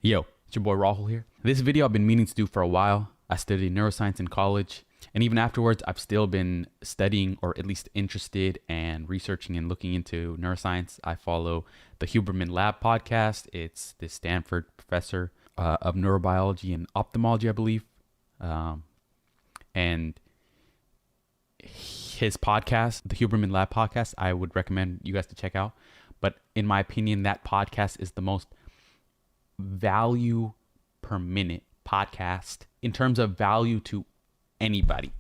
Yo, it's your boy Rahul here. This video I've been meaning to do for a while. I studied neuroscience in college, and even afterwards, I've still been studying, or at least interested and researching and looking into neuroscience. I follow the Huberman Lab podcast. It's this Stanford professor of neurobiology and ophthalmology, I believe. And his podcast, the Huberman Lab podcast, I would recommend you guys to check out. But in my opinion, that podcast is the most value per minute podcast in terms of value to anybody,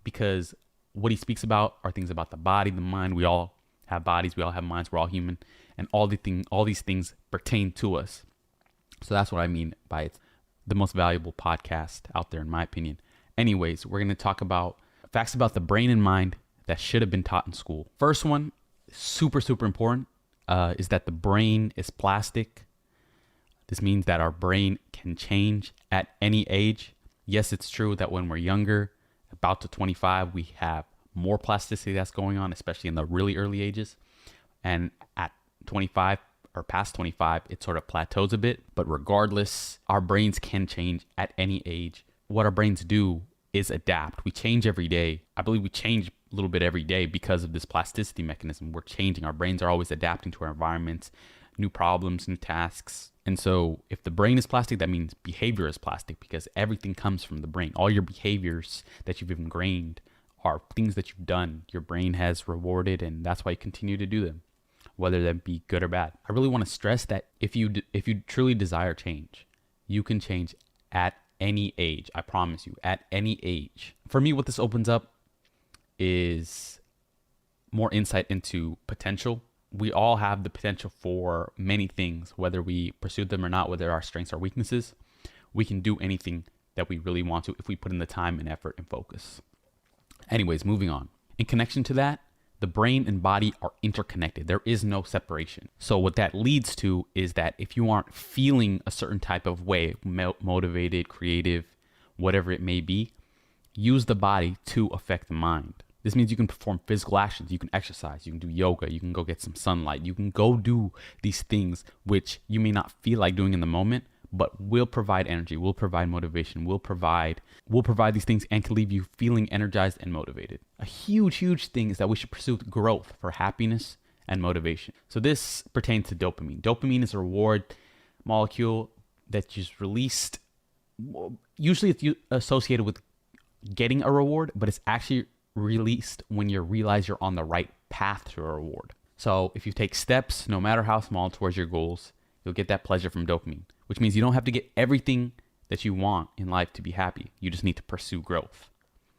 because what he speaks about are things about the body, the mind. We all have bodies, we all have minds, we're all human, and all these things pertain to us. So that's what I mean by it's the most valuable podcast out there, in my opinion. Anyways, we're going to talk about facts about the brain and mind that should have been taught in school. First one, super important, is that the brain is plastic. This means that our brain can change at any age. Yes, it's true that when we're younger, about to 25, we have more plasticity that's going on, especially in the really early ages. And at 25 or past 25, it sort of plateaus a bit. But regardless, our brains can change at any age. What our brains do is adapt. We change every day. I believe we change a little bit every day because of this plasticity mechanism. We're changing. Our brains are always adapting to our environments, new problems, new tasks. And so if the brain is plastic, that means behavior is plastic, because everything comes from the brain. All your behaviors that you've ingrained are things that you've done. Your brain has rewarded, and that's why you continue to do them, whether that be good or bad. I really want to stress that if you truly desire change, you can change at any age. I promise you, at any age. For me, what this opens up is more insight into potential. We all have the potential for many things, whether we pursue them or not, whether our strengths or weaknesses. We can do anything that we really want to if we put in the time and effort and focus. Anyways, moving on. In connection to that, the brain and body are interconnected. There is no separation. So what that leads to is that if you aren't feeling a certain type of way, motivated, creative, whatever it may be, use the body to affect the mind. This means you can perform physical actions, you can exercise, you can do yoga, you can go get some sunlight, you can go do these things which you may not feel like doing in the moment, but will provide energy, will provide motivation, will provide these things and can leave you feeling energized and motivated. A huge thing is that we should pursue growth for happiness and motivation. So this pertains to dopamine. Dopamine is a reward molecule that is released. Usually it's associated with getting a reward, but it's actually released when you realize you're on the right path to a reward. So if you take steps, no matter how small, towards your goals, you'll get that pleasure from dopamine, which means you don't have to get everything that you want in life to be happy. You just need to pursue growth.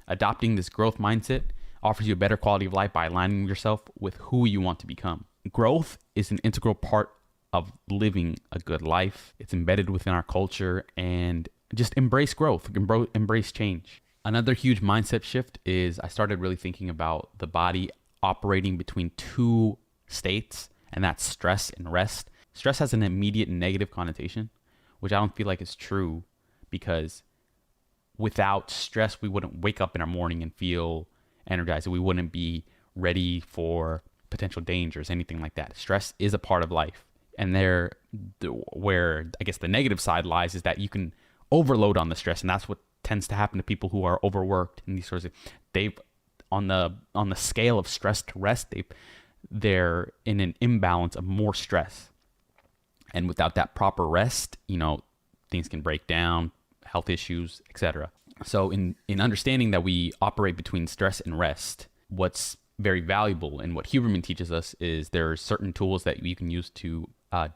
Adopting this growth mindset offers you a better quality of life by aligning yourself with who you want to become. Growth is an integral part of living a good life. It's embedded within our culture, and just embrace growth, embrace change. Another huge mindset shift is I started really thinking about the body operating between two states, and that's stress and rest. Stress has an immediate negative connotation, which I don't feel like is true, because without stress, we wouldn't wake up in our morning and feel energized. We wouldn't be ready for potential dangers, anything like that. Stress is a part of life. And where I guess the negative side lies is that you can overload on the stress, and that's what tends to happen to people who are overworked and these sorts of they've on the scale of stress to rest, they're in an imbalance of more stress, and without that proper rest, things can break down, health issues, etc. So in understanding that we operate between stress and rest, what's very valuable and what Huberman teaches us is there are certain tools that you can use to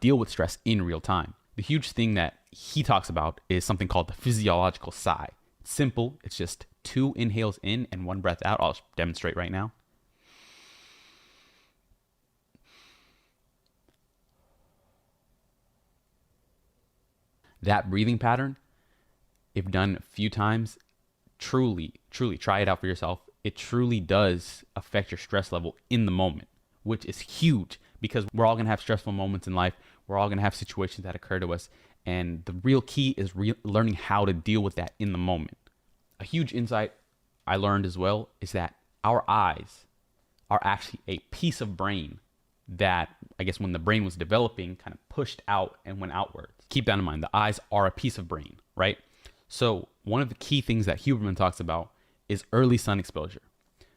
deal with stress in real time. The huge thing that he talks about is something called the physiological sigh. It's simple. It's just 2 inhales in and 1 breath out. I'll demonstrate right now. That breathing pattern, if done a few times, truly try it out for yourself. It truly does affect your stress level in the moment, which is huge, because we're all going to have stressful moments in life. We're all going to have situations that occur to us. And the real key is learning how to deal with that in the moment. A huge insight I learned as well is that our eyes are actually a piece of brain that, I guess, when the brain was developing, kind of pushed out and went outwards. Keep that in mind. The eyes are a piece of brain, right? So one of the key things that Huberman talks about is early sun exposure.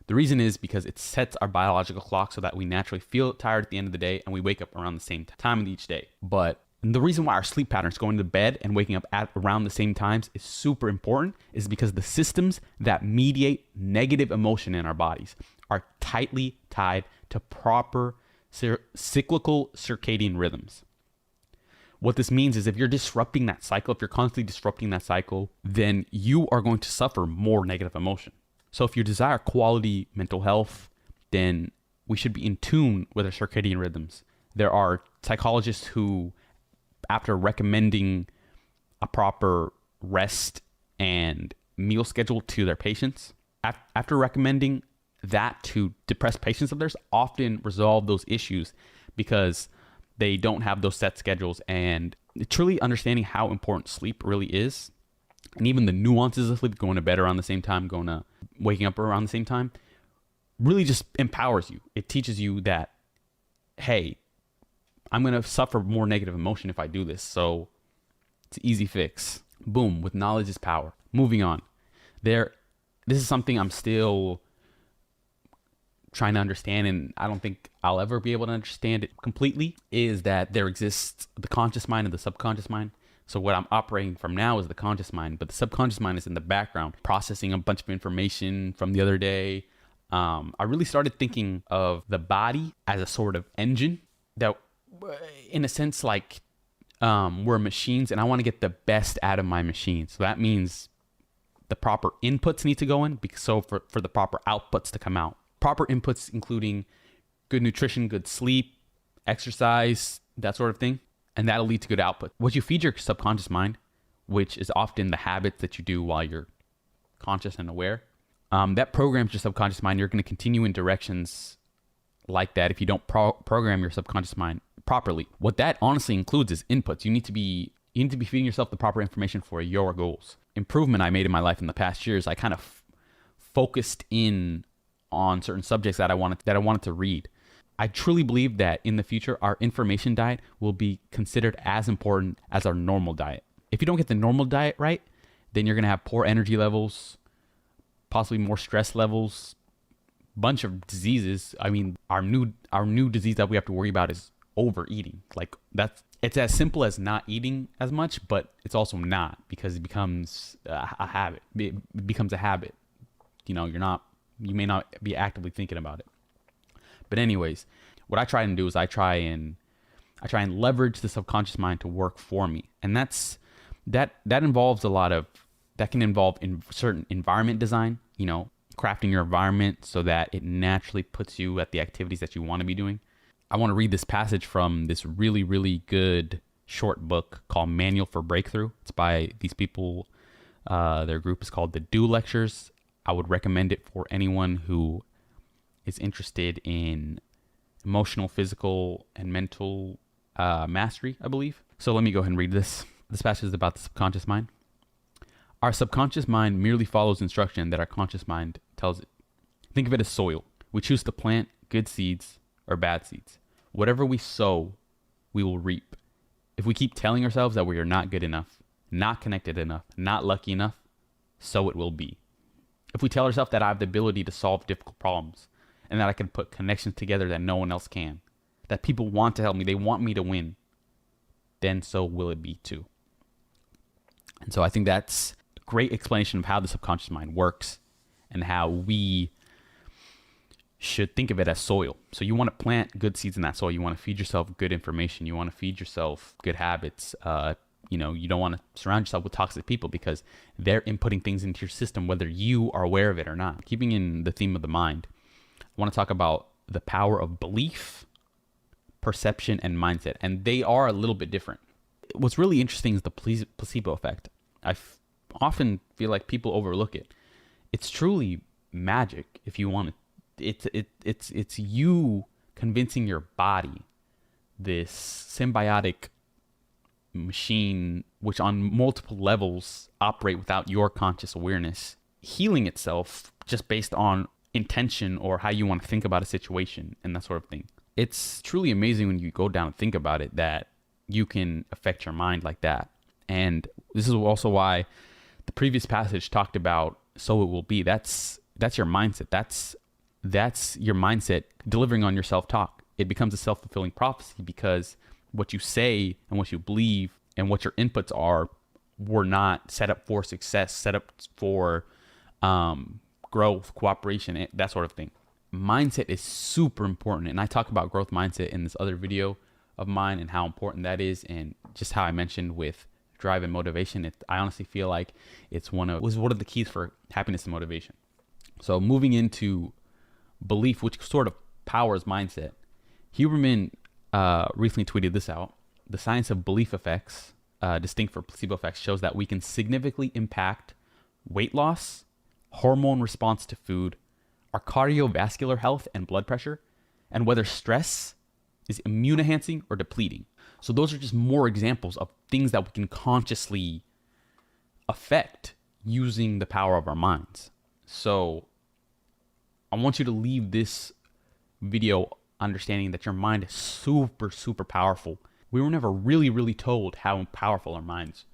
The reason is because it sets our biological clock so that we naturally feel tired at the end of the day and we wake up around the same time of each day. But the reason why our sleep patterns, going to bed and waking up at around the same times, is super important is because the systems that mediate negative emotion in our bodies are tightly tied to proper cyclical circadian rhythms. What this means is if you're disrupting that cycle, if you're constantly disrupting that cycle, then you are going to suffer more negative emotion. So if you desire quality mental health, then we should be in tune with our circadian rhythms. There are psychologists who, after recommending a proper rest and meal schedule to their patients, after recommending that to depressed patients of theirs, often resolve those issues because they don't have those set schedules. And truly understanding how important sleep really is, and even the nuances of sleep, going to bed around the same time, waking up around the same time, really just empowers you. It teaches you that, hey, I'm going to suffer more negative emotion if I do this. So it's an easy fix. Boom, with knowledge is power. Moving on. This is something I'm still trying to understand, and I don't think I'll ever be able to understand it completely, is that there exists the conscious mind and the subconscious mind. So what I'm operating from now is the conscious mind, but the subconscious mind is in the background, processing a bunch of information from the other day. I really started thinking of the body as a sort of engine that, in a sense, like we're machines, and I want to get the best out of my machine. So that means the proper inputs need to go in, so for the proper outputs to come out. Proper inputs including good nutrition, good sleep, exercise, that sort of thing. And that'll lead to good output. What you feed your subconscious mind, which is often the habits that you do while you're conscious and aware, that programs your subconscious mind. You're going to continue in directions like that if you don't program your subconscious mind properly. What that honestly includes is inputs. You need to be feeding yourself the proper information for your goals. Improvement I made in my life in the past years, I kind of focused in on certain subjects that I wanted to read. I truly believe that in the future, our information diet will be considered as important as our normal diet. If you don't get the normal diet right, then you're going to have poor energy levels, possibly more stress levels, bunch of diseases. I mean, our new disease that we have to worry about is overeating. Like it's as simple as not eating as much, but it's also not, because it becomes a habit. It becomes a habit. You know, you may not be actively thinking about it. But anyways, what I try and do is I try and leverage the subconscious mind to work for me. And that involves that can involve in certain environment design, you know, crafting your environment so that it naturally puts you at the activities that you want to be doing. I want to read this passage from this really, really good short book called Manual for Breakthrough. It's by these people. Their group is called the Do Lectures. I would recommend it for anyone who is interested in emotional, physical, and mental mastery, I believe. So let me go ahead and read this. This passage is about the subconscious mind. Our subconscious mind merely follows instruction that our conscious mind tells it. Think of it as soil. We choose to plant good seeds or bad seeds. Whatever we sow, we will reap. If we keep telling ourselves that we are not good enough, not connected enough, not lucky enough, so it will be. If we tell ourselves that I have the ability to solve difficult problems, and that I can put connections together that no one else can, that people want to help me, they want me to win, then so will it be too. And so I think that's a great explanation of how the subconscious mind works and how we should think of it as soil. So you want to plant good seeds in that soil. You want to feed yourself good information. You want to feed yourself good habits. You don't want to surround yourself with toxic people because they're inputting things into your system, whether you are aware of it or not. Keeping in the theme of the mind, I want to talk about the power of belief, perception, and mindset. And they are a little bit different. What's really interesting is the placebo effect. I often feel like people overlook it. It's truly magic if you want it. It's you convincing your body, this symbiotic machine which on multiple levels operate without your conscious awareness, healing itself just based on intention or how you want to think about a situation and that sort of thing. it's truly amazing when you go down and think about it that you can affect your mind like that. And this is also why the previous passage talked about so it will be. That's your mindset. That's your mindset delivering on your self-talk. It becomes a self-fulfilling prophecy because what you say and what you believe and what your inputs are were not set up for success, set up for growth, cooperation, that sort of thing. Mindset is super important. And I talk about growth mindset in this other video of mine and how important that is. And just how I mentioned with drive and motivation, I honestly feel like it was one of the keys for happiness and motivation. So moving into belief, which sort of powers mindset, Huberman recently tweeted this out. The science of belief effects, distinct from placebo effects, shows that we can significantly impact weight loss, hormone response to food, our cardiovascular health and blood pressure, and whether stress is immune enhancing or depleting. So those are just more examples of things that we can consciously affect using the power of our minds. So I want you to leave this video understanding that your mind is super, super powerful. We were never really told how powerful our minds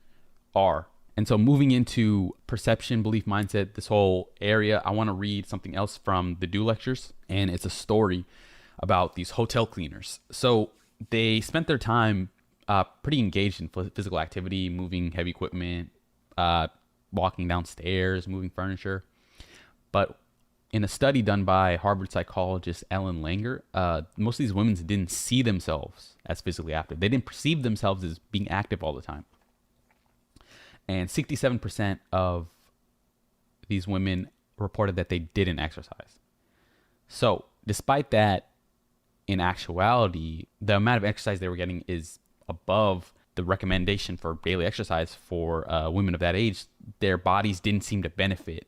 are. And so moving into perception, belief, mindset, this whole area, I want to read something else from the Do Lectures. And it's a story about these hotel cleaners. So they spent their time pretty engaged in physical activity, moving heavy equipment, walking downstairs, moving furniture. But in a study done by Harvard psychologist Ellen Langer, most of these women didn't see themselves as physically active. They didn't perceive themselves as being active all the time. And 67% of these women reported that they didn't exercise. So despite that, in actuality, the amount of exercise they were getting is above the recommendation for daily exercise for women of that age. Their bodies didn't seem to benefit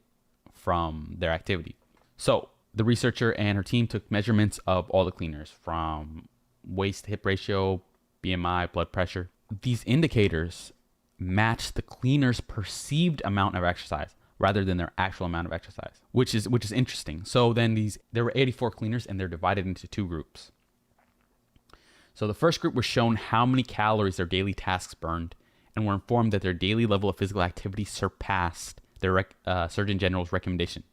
from their activity. So the researcher and her team took measurements of all the cleaners, from waist to hip ratio, BMI, blood pressure. These indicators match the cleaner's perceived amount of exercise rather than their actual amount of exercise, which is interesting. So then there were 84 cleaners, and they're divided into two groups. So the first group was shown how many calories their daily tasks burned, and were informed that their daily level of physical activity surpassed their Surgeon General's recommendation,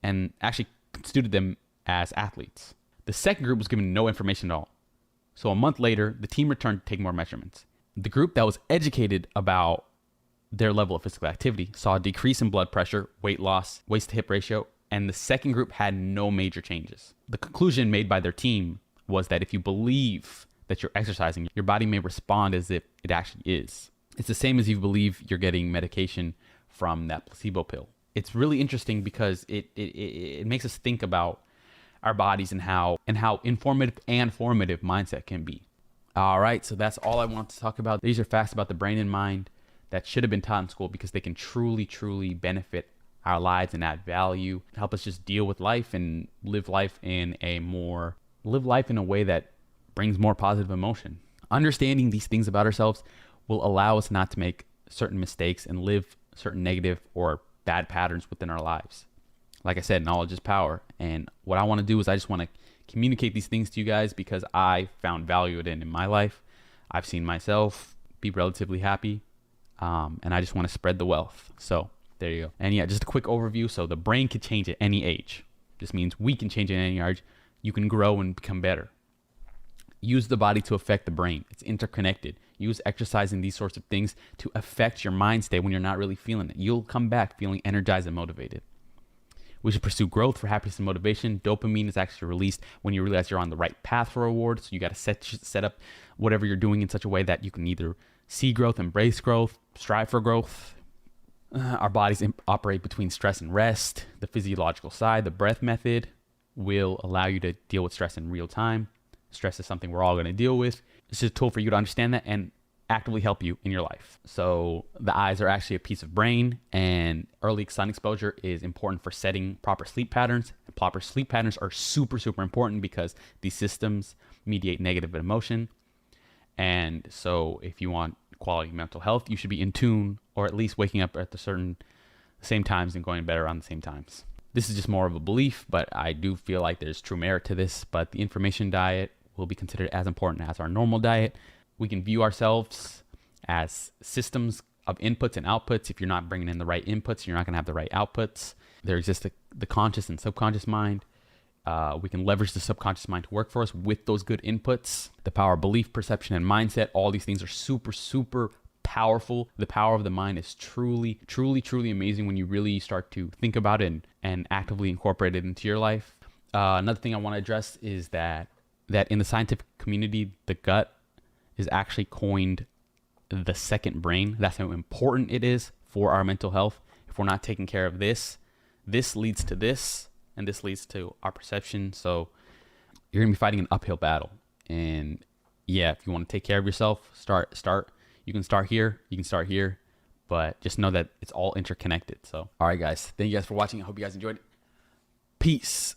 and actually constituted them as athletes. The second group was given no information at all. So a month later, the team returned to take more measurements. The group that was educated about their level of physical activity saw a decrease in blood pressure, weight loss, waist to hip ratio, and the second group had no major changes. The conclusion made by their team was that if you believe that you're exercising, your body may respond as if it actually is. It's the same as you believe you're getting medication from that placebo pill. It's really interesting because it makes us think about our bodies and how informative and formative mindset can be. All right, so that's all I want to talk about. These are facts about the brain and mind that should have been taught in school because they can truly benefit our lives and add value, help us just deal with life and live life in a way that brings more positive emotion. Understanding these things about ourselves will allow us not to make certain mistakes and live certain negative or bad patterns within our lives. Like I said, knowledge is power. And what I want to do is I just want to communicate these things to you guys because I found value in my life. I've seen myself be relatively happy, and I just want to spread the wealth. So there you go. And yeah, just a quick overview. So the brain can change at any age. This means we can change at any age. You can grow and become better. Use the body to affect the brain. It's interconnected. Use exercise and these sorts of things to affect your mind state when you're not really feeling it. You'll come back feeling energized and motivated. We should pursue growth for happiness and motivation. Dopamine is actually released when you realize you're on the right path for reward. So you got to set up whatever you're doing in such a way that you can either see growth, embrace growth, strive for growth. Our bodies operate between stress and rest. The physiological side, the breath method, will allow you to deal with stress in real time. Stress is something we're all going to deal with. It's just a tool for you to understand that and actively help you in your life. So the eyes are actually a piece of brain, and early sun exposure is important for setting proper sleep patterns. And proper sleep patterns are super important because these systems mediate negative emotion. And so if you want quality mental health, you should be in tune, or at least waking up at the same times and going to bed around the same times. This is just more of a belief, but I do feel like there's true merit to this. But the information diet will be considered as important as our normal diet. We can view ourselves as systems of inputs and outputs. If you're not bringing in the right inputs, you're not going to have the right outputs. There exists the conscious and subconscious mind. We can leverage the subconscious mind to work for us with those good inputs. The power of belief, perception, and mindset. All these things are super, super powerful. The power of the mind is truly, truly, truly amazing when you really start to think about it and actively incorporate it into your life. Another thing I want to address is that in the scientific community, the gut is actually coined the second brain. That's how important it is for our mental health. If we're not taking care of this leads to this, and this leads to our perception. So you're gonna be fighting an uphill battle. And yeah, if you want to take care of yourself, start. You can start here, but just know that it's all interconnected. So, all right, guys, thank you guys for watching. I hope you guys enjoyed it. Peace.